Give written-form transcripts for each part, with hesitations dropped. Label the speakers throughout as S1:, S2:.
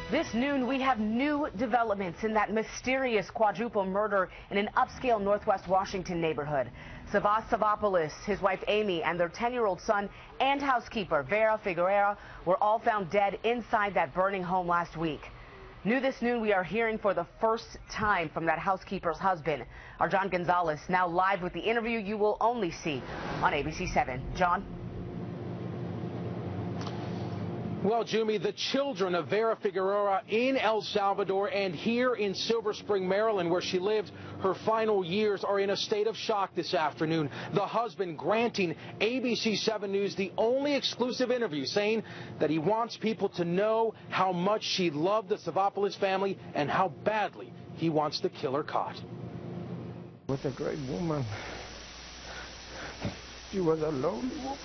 S1: This noon, we have new developments in that mysterious quadruple murder in an upscale Northwest Washington neighborhood. Savas Savopoulos, his wife Amy, and their 10-year-old son and housekeeper Vera Figueroa were all found dead inside that burning home last week. New this noon, we are hearing for the first time from that housekeeper's husband. Our John Gonzalez now live with the interview you will only see on ABC 7. John?
S2: Well, Jumi, the children of Vera Figueroa in El Salvador and here in Silver Spring, Maryland, where she lived her final years, are in a state of shock this afternoon. The husband granting ABC 7 News the only exclusive interview, saying that he wants people to know how much she loved the Savopoulos family and how badly he wants the killer caught.
S3: What a great woman. She was a lonely woman.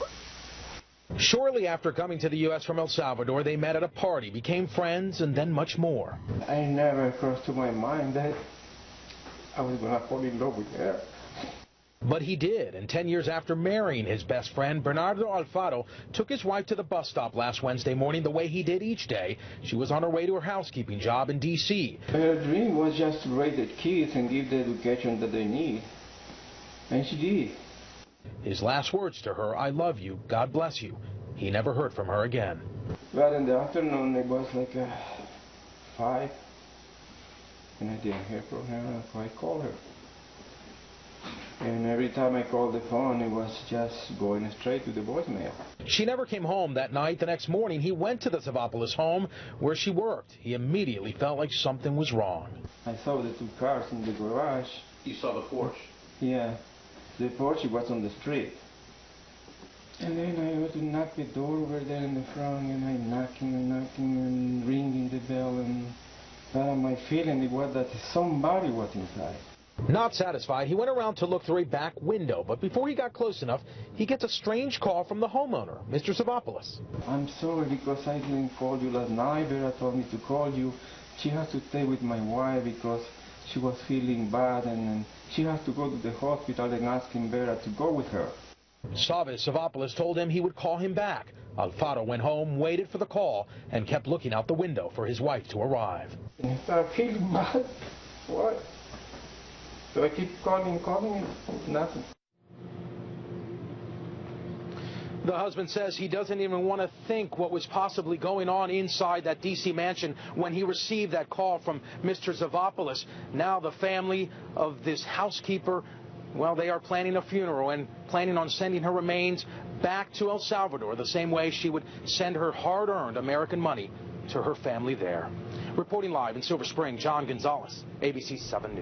S2: Shortly after coming to the U.S. from El Salvador, they met at a party, became friends, and then much more.
S3: I never crossed to my mind that I was going to fall in love with her.
S2: But he did, and 10 years after marrying his best friend, Bernardo Alfaro took his wife to the bus stop last Wednesday morning the way he did each day. She was on her way to her housekeeping job in D.C.
S3: Her dream was just to raise the kids and give the education that they need, and she did.
S2: His last words to her, "I love you, God bless you." He never heard from her again.
S3: But in the afternoon, it was like 5, and I didn't hear from her, so I called her. And every time I called the phone, it was just going straight to the voicemail.
S2: She never came home that night. The next morning, he went to the Savopoulos home where she worked. He immediately felt like something was wrong.
S3: I saw the 2 cars in the garage.
S2: You saw the Porsche?
S3: Yeah. The Porsche was on the street. And then I went to knock the door over there in the front, and I knocking and ringing the bell, and but my feeling it was that somebody was inside.
S2: Not satisfied, he went around to look through a back window, but before he got close enough, he gets a strange call from the homeowner, Mr. Savopoulos.
S3: I'm sorry because I didn't call you last night. Vera told me to call you. She has to stay with my wife because she was feeling bad, and she has to go to the hospital and asking Vera to go with her.
S2: Savas Savopoulos told him he would call him back. Alfaro went home, waited for the call, and kept looking out the window for his wife to arrive.
S3: And I started feeling bad. What? So I keep calling, and nothing.
S2: The husband says he doesn't even want to think what was possibly going on inside that D.C. mansion when he received that call from Mr. Savopoulos. Now the family of this housekeeper, well, they are planning a funeral and planning on sending her remains back to El Salvador the same way she would send her hard-earned American money to her family there. Reporting live in Silver Spring, John Gonzalez, ABC 7 News.